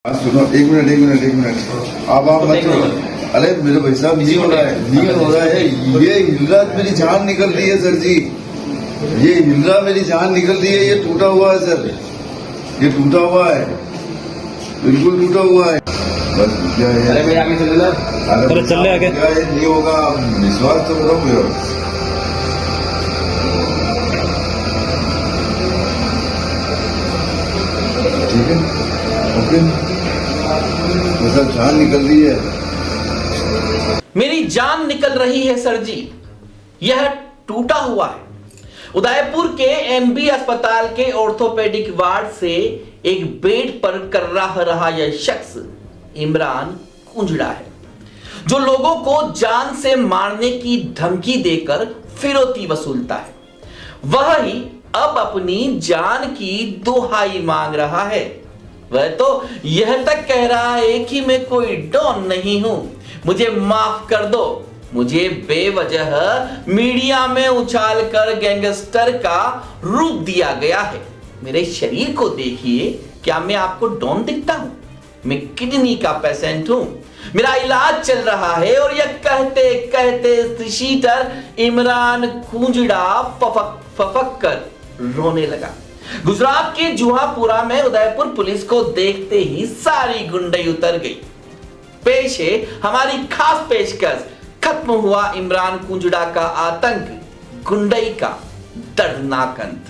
सुनो एक मिनट अब आप मत करो। अरे मेरे भाई साहब ये हो रहा है ये हिल रहा मेरी जान निकल रही है सर जी, ये हिल रहा मेरी जान निकल रही है, ये टूटा हुआ है सर, ये टूटा हुआ है, बिल्कुल टूटा हुआ है। बस क्या है, अरे भाई आगे चलो ना। अरे चल रहे आगे, क्या ये नहीं होगा, विश्वास तो करो मेरा। ठीक है, ओके, मतलब जान निकल रही है, मेरी जान निकल रही है सर जी, यह टूटा हुआ है। उदयपुर के एमबी अस्पताल के ऑर्थोपेडिक वार्ड से एक बेड पर कर रहा यह शख्स इमरान कुंजड़ा है, जो लोगों को जान से मारने की धमकी देकर फिरौती वसूलता है। वह ही अब अपनी जान की दुहाई मांग रहा है। वह तो यह तक कह रहा है कि मैं कोई डॉन नहीं हूं, मुझे माफ कर दो, मुझे बेवजह मीडिया में उछालकर गैंगस्टर का रूप दिया गया है। मेरे शरीर को देखिए, क्या मैं आपको डॉन दिखता हूं? मैं किडनी का पेशेंट हूं, मेरा इलाज चल रहा है। और यह कहते कहते शीटर इमरान कुंजड़ा फफक कर रोने लगा। गुजरात के जुहापुरा में उदयपुर पुलिस को देखते ही सारी गुंडई उतर गई। पेश है हमारी खास पेशकश, खत्म हुआ इमरान कुंजड़ा का आतंक, गुंडई का दर्दनाक अंत।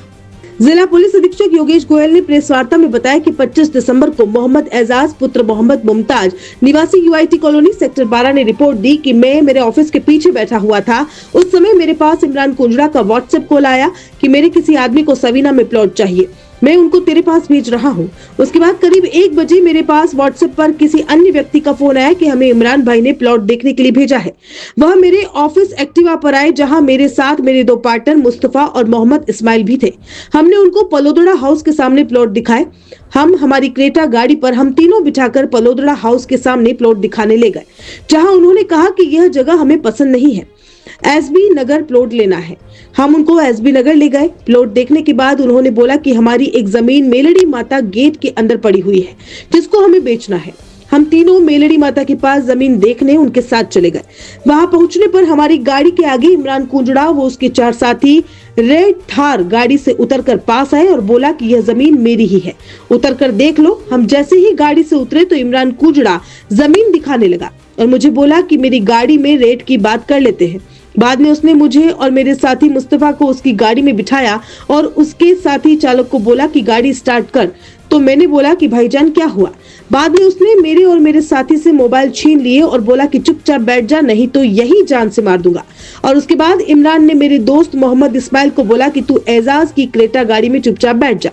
जिला पुलिस अधीक्षक योगेश गोयल ने प्रेस वार्ता में बताया कि 25 दिसंबर को मोहम्मद एजाज पुत्र मोहम्मद मुमताज निवासी यूआईटी कॉलोनी सेक्टर 12 ने रिपोर्ट दी कि मैं मेरे ऑफिस के पीछे बैठा हुआ था। उस समय मेरे पास इमरान कुंजड़ा का व्हाट्सएप कॉल आया कि मेरे किसी आदमी को सवीना में प्लॉट चाहिए, मैं उनको तेरे पास भेज रहा हूँ। उसके बाद करीब 1 बजे मेरे पास व्हाट्सएप पर किसी अन्य व्यक्ति का फोन आया कि हमें इमरान भाई ने प्लॉट देखने के लिए भेजा है। वह मेरे ऑफिस एक्टिवा पर आए, जहां मेरे साथ मेरे 2 पार्टनर मुस्तफा और मोहम्मद इस्माइल भी थे। हमने उनको पलोदड़ा हाउस के सामने प्लॉट दिखाए। हमारी क्रेटा गाड़ी पर हम तीनों बिठाकर पलोदड़ा हाउस के सामने प्लॉट दिखाने ले गए, जहाँ उन्होंने कहा कि यह जगह हमें पसंद नहीं है, एसबी नगर प्लॉट लेना है। हम उनको एसबी नगर ले गए। प्लॉट देखने के बाद उन्होंने बोला कि हमारी एक जमीन मेलड़ी माता गेट के अंदर पड़ी हुई है, जिसको हमें बेचना है। हम तीनों मेलड़ी माता के पास जमीन देखने उनके साथ चले गए। वहां पहुंचने पर हमारी गाड़ी के आगे इमरान कुंजड़ा वो उसके 4 साथी रेड थार गाड़ी से उतरकर पास आए और बोला कि यह जमीन मेरी ही है, उतरकर देख लो। हम जैसे ही गाड़ी से उतरे तो इमरान कुंजड़ा जमीन दिखाने लगा और मुझे बोला कि मेरी गाड़ी में रेट की बात कर लेते हैं। बाद में उसने मुझे और मेरे साथी मुस्तफा को उसकी गाड़ी में बिठाया और उसके साथी चालक को बोला कि गाड़ी स्टार्ट कर। तो मैंने बोला कि भाईजान क्या हुआ। बाद में उसने मेरे और मेरे साथी से मोबाइल छीन लिए और बोला कि चुपचाप बैठ जा, नहीं तो यही जान से मार दूंगा। और उसके बाद इमरान ने मेरे दोस्त मोहम्मद इस्माइल को बोला कि तू एजाज की क्रेटा गाड़ी में चुपचाप बैठ जा।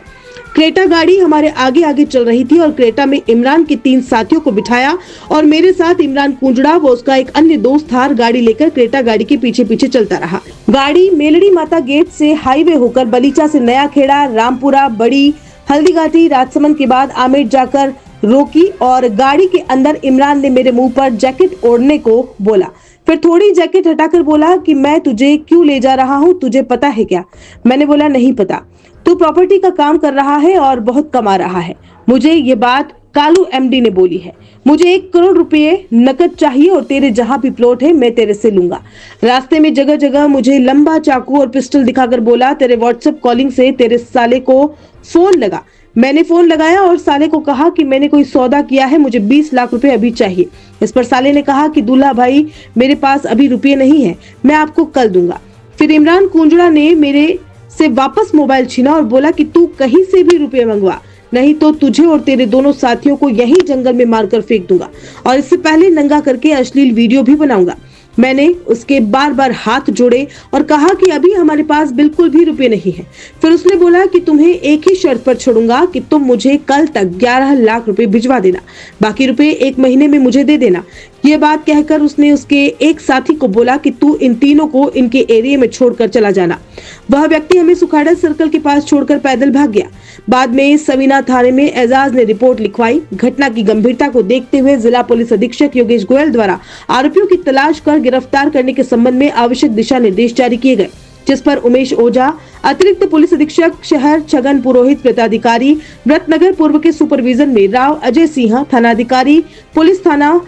क्रेटा गाड़ी हमारे आगे आगे चल रही थी और क्रेटा में इमरान के 3 साथियों को बिठाया और मेरे साथ इमरान कुंजड़ा व उसका एक अन्य दोस्त थार गाड़ी लेकर क्रेटा गाड़ी के पीछे पीछे चलता रहा। गाड़ी मेलड़ी माता गेट से हाईवे होकर बलीचा से नया खेड़ा, रामपुरा, बड़ी हल्दीघाटी, राजसमंद के बाद आमेर जाकर रोकी और गाड़ी के अंदर इमरान ने मेरे मुंह पर जैकेट ओढ़ने को बोला। फिर थोड़ी जैकेट हटाकर बोला कि मैं तुझे क्यों ले जा रहा हूँ, तुझे पता है क्या? मैंने बोला नहीं पता। तू प्रॉपर्टी का काम कर रहा है और बहुत कमा रहा है। मुझे ये बात कालू एमडी ने बोली है। मुझे 1 करोड़ रुपए नकद चाहिए और तेरे जहां भी प्लॉट है मैं तेरे से लूंगा। रास्ते में जगह जगह मुझे लंबा चाकू और पिस्टल दिखाकर बोला तेरे व्हाट्सएप कॉलिंग से तेरे साले को फोन लगा। मैंने फोन लगाया और साले को कहा कि मैंने कोई सौदा किया है, मुझे 20 लाख रुपए अभी चाहिए। इस पर साले ने कहा कि दूल्हा भाई मेरे पास अभी रुपये नहीं है, मैं आपको कल दूंगा। फिर इमरान कुंजड़ा ने मेरे से वापस मोबाइल छीना और बोला कि तू कहीं से भी रुपए मंगवा, नहीं तो तुझे और तेरे दोनों साथियों को यही जंगल में मारकर फेंक दूंगा और इससे पहले नंगा करके अश्लील वीडियो भी बनाऊंगा। मैंने उसके बार बार हाथ जोड़े और कहा कि अभी हमारे पास बिल्कुल भी रुपए नहीं है। फिर उसने बोला कि तुम्हें एक ही शर्त पर छोड़ूंगा कि तुम मुझे कल तक 11 लाख रुपए भिजवा देना, बाकी रुपए 1 महीने में मुझे दे देना। ये बात कहकर उसने उसके एक साथी को बोला कि तू इन तीनों को इनके एरिया में छोड़कर चला जाना। वह व्यक्ति हमें सुखाड़ा सर्कल के पास छोड़कर पैदल भाग गया। बाद में सवीना थाने में एजाज ने रिपोर्ट लिखवाई। घटना की गंभीरता को देखते हुए जिला पुलिस अधीक्षक योगेश गोयल द्वारा आरोपियों की तलाश कर गिरफ्तार करने के संबंध में आवश्यक दिशा निर्देश जारी किए गए, जिस पर उमेश ओझा, अतिरिक्त पुलिस अधीक्षक शहर छगन पुरोहित, वृत्ताधिकारी व्रतनगर पूर्व के सुपरविजन में राव अजय सिंह, थानाधिकारी पुलिस थाना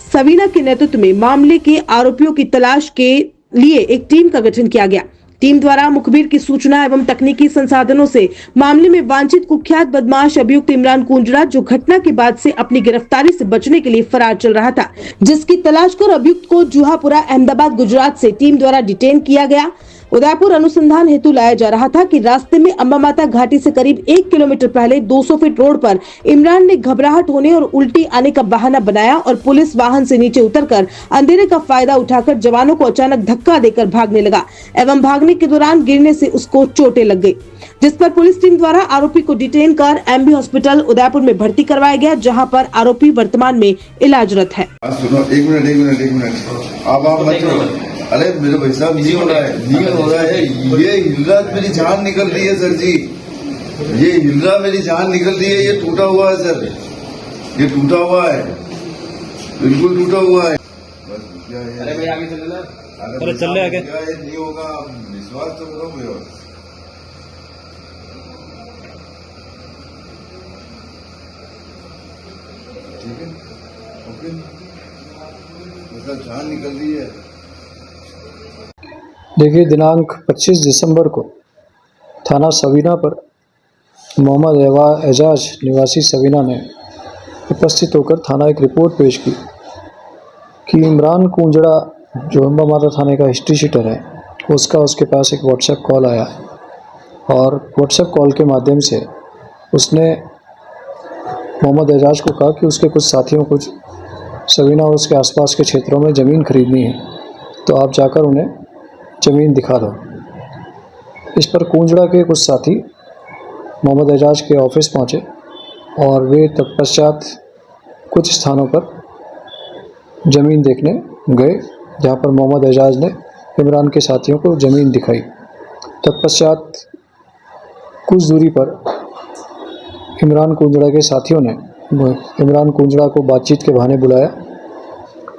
सवीना के नेतृत्व में मामले के आरोपियों की तलाश के लिए एक टीम का गठन किया गया। टीम द्वारा मुखबिर की सूचना एवं तकनीकी संसाधनों से मामले में वांछित कुख्यात बदमाश अभियुक्त इमरान कुंजड़ा, जो घटना के बाद से अपनी गिरफ्तारी से बचने के लिए फरार चल रहा था, जिसकी तलाश कर अभियुक्त को जुहापुरा अहमदाबाद गुजरात से टीम द्वारा डिटेन किया गया। उदयपुर अनुसंधान हेतु लाया जा रहा था कि रास्ते में अम्बा माता घाटी से करीब 1 किलोमीटर पहले 200 फीट रोड पर इमरान ने घबराहट होने और उल्टी आने का बहाना बनाया और पुलिस वाहन से नीचे उतरकर अंधेरे का फायदा उठाकर जवानों को अचानक धक्का देकर भागने लगा एवं भागने के दौरान गिरने से उसको चोटें लग गई, जिस पर पुलिस टीम द्वारा आरोपी को डिटेन कर एमबी हॉस्पिटल उदयपुर में भर्ती करवाया गया, जहाँ पर आरोपी वर्तमान में इलाजरत है। सुनो, एक मिनट, आप मत। अरे मेरे भाई साहब, नहीं हो रहा है, ये हिल रहा, मेरी जान निकल रही है सर जी, ये हिल रहा, मेरी जान निकल रही है, ये टूटा हुआ है सर, ये टूटा हुआ है, बिल्कुल टूटा हुआ है। अरे भाई आगे चले ना, अरे चल रहे आगे, नहीं होगा, विश्वास तो करो मेरे। ठीक है, ओके, मतलब जान निकल रही है। देखिए, दिनांक 25 दिसंबर को थाना सवीना पर मोहम्मद एजाज निवासी सवीना ने उपस्थित होकर थाना एक रिपोर्ट पेश की कि इमरान कुंजड़ा, जो अम्बा माता थाने का हिस्ट्री शीटर है, उसके पास एक व्हाट्सएप कॉल आया है और व्हाट्सएप कॉल के माध्यम से उसने मोहम्मद एजाज को कहा कि उसके कुछ साथियों को सवीना और उसके आसपास के क्षेत्रों में ज़मीन खरीदनी है, तो आप जाकर उन्हें ज़मीन दिखा दो। इस पर कुंजड़ा के कुछ साथी मोहम्मद एजाज के ऑफिस पहुंचे और वे तत्पश्चात कुछ स्थानों पर ज़मीन देखने गए, जहां पर मोहम्मद एजाज ने इमरान के साथियों को ज़मीन दिखाई। तत्पश्चात कुछ दूरी पर इमरान कुंजड़ा के साथियों ने इमरान कुंजड़ा को बातचीत के बहाने बुलाया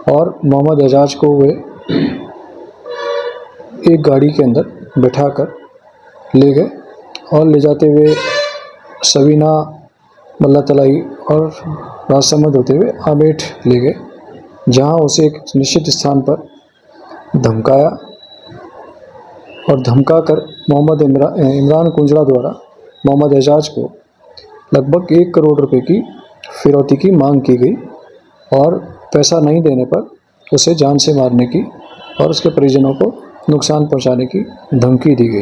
और मोहम्मद एजाज को वे एक गाड़ी के अंदर बैठाकर ले गए और ले जाते हुए सवीना, मल्ला तलाई और राजसमंद होते हुए आमेठ ले गए, जहां उसे एक निश्चित स्थान पर धमकाया और धमकाकर इमरान कुंजड़ा द्वारा मोहम्मद एजाज को लगभग 1 करोड़ रुपए की फिरौती की मांग की गई और पैसा नहीं देने पर उसे जान से मारने की और उसके परिजनों को नुकसान पहुंचाने की धमकी दी गई।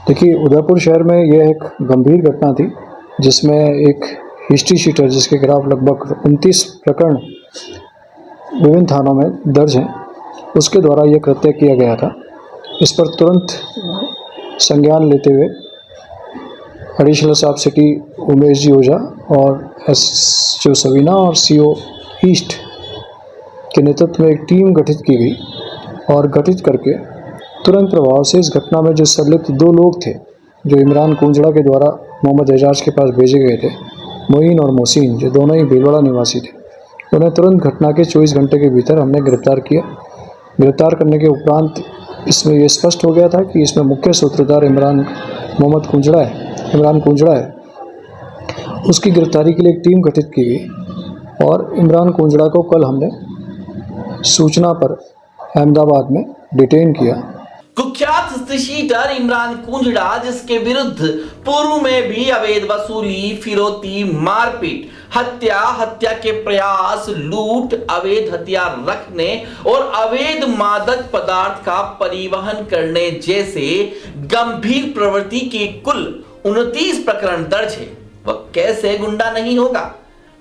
देखिए, उदयपुर शहर में यह एक गंभीर घटना थी, जिसमें एक हिस्ट्री शीटर, जिसके खिलाफ लगभग 29 प्रकरण विभिन्न थानों में दर्ज हैं, उसके द्वारा यह कृत्य किया गया था। इस पर तुरंत संज्ञान लेते हुए एडिशनल सब सिटी उमेश जी ओझा और SHO सवीना और CO ईस्ट के नेतृत्व में एक टीम गठित की गई और गठित करके तुरंत प्रभाव से इस घटना में जो संलिप्त 2 लोग थे, जो इमरान कुंजड़ा के द्वारा मोहम्मद एजाज के पास भेजे गए थे, मोइन और मोहसिन, जो दोनों ही भीलवाड़ा निवासी थे, उन्हें तुरंत घटना के 24 घंटे के भीतर हमने गिरफ्तार किया। गिरफ्तार करने के उपरांत इसमें यह स्पष्ट हो गया था कि इसमें मुख्य सूत्रधार इमरान कुंजड़ा है। उसकी गिरफ्तारी के लिए एक टीम गठित की गई और इमरान कुंजड़ा को कल हमने सूचना पर अहमदाबाद में डिटेन किया। कुख्यात शीटर इमरान कुंजड़ा, जिसके विरुद्ध पूर्व में भी अवैध वसूली, फिरौती, मारपीट, हत्या के प्रयास, लूट, अवैध हथियार रखने और अवैध मादक पदार्थ का परिवहन करने जैसे गंभीर प्रवृत्ति के कुल 29 प्रकरण दर्ज है, वह कैसे गुंडा नहीं होगा,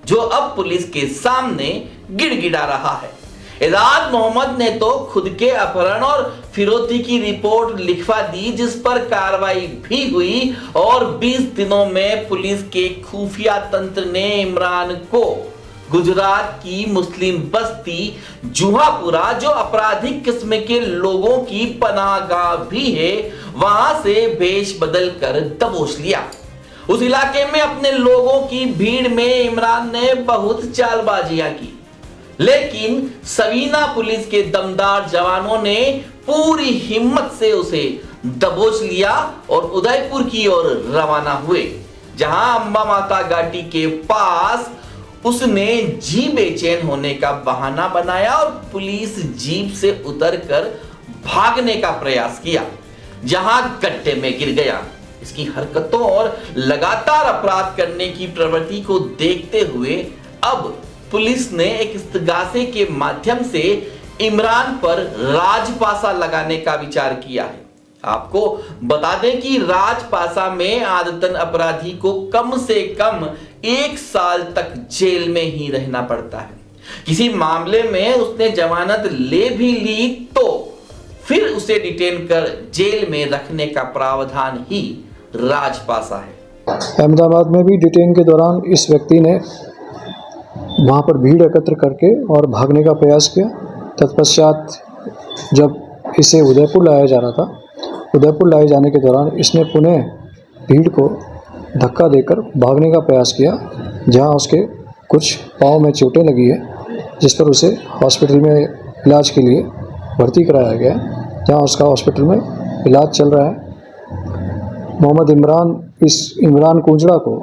जो अब पुलिस के सामने गिड़गिड़ा रहा है। एजाज मोहम्मद ने तो खुद के अपहरण और फिरौती की रिपोर्ट लिखवा दी, जिस पर कार्रवाई भी हुई और 20 दिनों में पुलिस के खुफिया तंत्र ने इमरान को गुजरात की मुस्लिम बस्ती जुहापुरा, जो आपराधिक किस्म के लोगों की पनाहगाह भी है, वहां से भेष बदल कर दबोच लिया। उस इलाके में अपने लोगों की भीड़ में इमरान ने बहुत चालबाजियां की, लेकिन सवीना पुलिस के दमदार जवानों ने पूरी हिम्मत से उसे दबोच लिया और उदयपुर की ओर रवाना हुए, जहां अंबा माता घाटी के पास उसने जीप बेचैन होने का बहाना बनाया और पुलिस जीप से उतरकर भागने का प्रयास किया, जहां गड्ढे में गिर गया। इसकी हरकतों और लगातार अपराध करने की प्रवृत्ति को देखते हुए अब पुलिस ने एक इस्तगासे के माध्यम से इमरान पर राजपासा लगाने का विचार किया है। आपको बता दें कि राजपासा में आदतन अपराधी को कम से कम 1 साल तक जेल में ही रहना पड़ता है। किसी मामले में उसने जमानत ले भी ली तो फिर उसे डिटेन कर जेल में रखने का प्रावधान ही राजपासा है। अहमदाबाद में भी डिटेन के दौरान इस व्यक्ति ने वहाँ पर भीड़ एकत्र करके और भागने का प्रयास किया। तत्पश्चात जब इसे उदयपुर लाया जा रहा था, उदयपुर लाए जाने के दौरान इसने पुनः भीड़ को धक्का देकर भागने का प्रयास किया, जहाँ उसके कुछ पाँव में चोटें लगी है, जिस पर उसे हॉस्पिटल में इलाज के लिए भर्ती कराया गया, जहाँ उसका हॉस्पिटल में इलाज चल रहा है। मोहम्मद इमरान कुंजड़ा को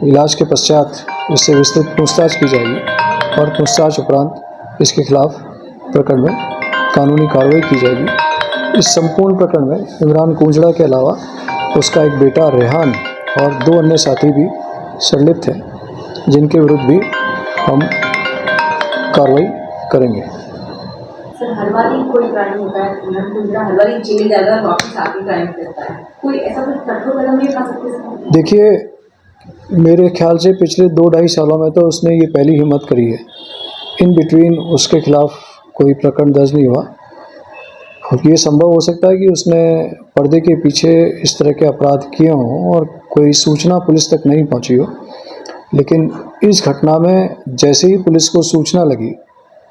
इलाज के पश्चात इससे विस्तृत पूछताछ की जाएगी और पूछताछ उपरांत इसके खिलाफ प्रकरण में कानूनी कार्रवाई की जाएगी। इस संपूर्ण प्रकरण में इमरान कुंजड़ा के अलावा उसका एक बेटा रेहान और 2 अन्य साथी भी संलिप्त हैं, जिनके विरुद्ध भी हम कार्रवाई करेंगे। सर, हर बार ही कोई क्राइम होता है, हर बार ही जेल जाता है, वापस आके क्राइम करता है, कोई ऐसा कुछ कठोर कदम नहीं उठा सकते? देखिए, मेरे ख्याल से पिछले 2-2.5 सालों में तो उसने ये पहली हिम्मत करी है। इन बिटवीन उसके खिलाफ कोई प्रकरण दर्ज नहीं हुआ। ये संभव हो सकता है कि उसने पर्दे के पीछे इस तरह के अपराध किए हों और कोई सूचना पुलिस तक नहीं पहुंची हो, लेकिन इस घटना में जैसे ही पुलिस को सूचना लगी,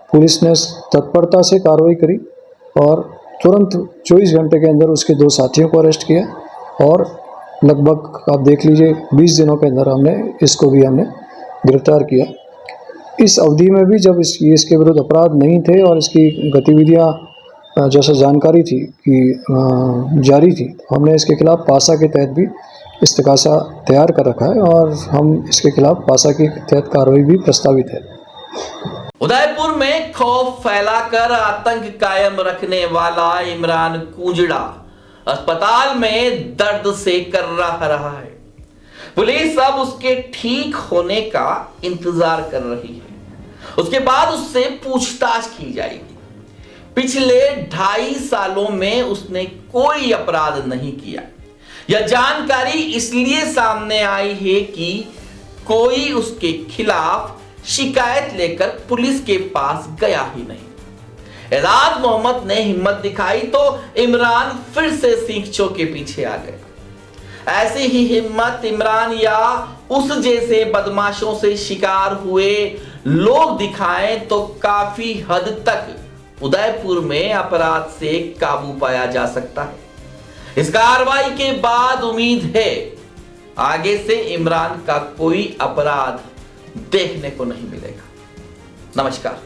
पुलिस ने तत्परता से कार्रवाई करी और तुरंत 24 घंटे के अंदर उसके 2 साथियों को अरेस्ट किया और लगभग आप देख लीजिए 20 दिनों के अंदर हमने गिरफ्तार किया। इस अवधि में भी जब इसके विरुद्ध अपराध नहीं थे और इसकी गतिविधियां जैसा जानकारी थी कि जारी थी, हमने इसके खिलाफ पासा के तहत भी इस्तगासा तैयार कर रखा है और हम इसके खिलाफ पासा के तहत कार्रवाई भी प्रस्तावित है। उदयपुर में खौफ फैलाकर आतंक कायम रखने वाला इमरान कुंजड़ा अस्पताल में दर्द से कर्राह रहा है। पुलिस अब उसके ठीक होने का इंतजार कर रही है। उसके बाद उससे पूछताछ की जाएगी। पिछले 2.5 सालों में उसने कोई अपराध नहीं किया। यह जानकारी इसलिए सामने आई है कि कोई उसके खिलाफ शिकायत लेकर पुलिस के पास गया ही नहीं। एजाज मोहम्मद ने हिम्मत दिखाई तो इमरान फिर से सींचों के पीछे आ गए। ऐसी ही हिम्मत इमरान या उस जैसे बदमाशों से शिकार हुए लोग दिखाएं तो काफी हद तक उदयपुर में अपराध से काबू पाया जा सकता है। इस कार्रवाई के बाद उम्मीद है आगे से इमरान का कोई अपराध देखने को नहीं मिलेगा। नमस्कार।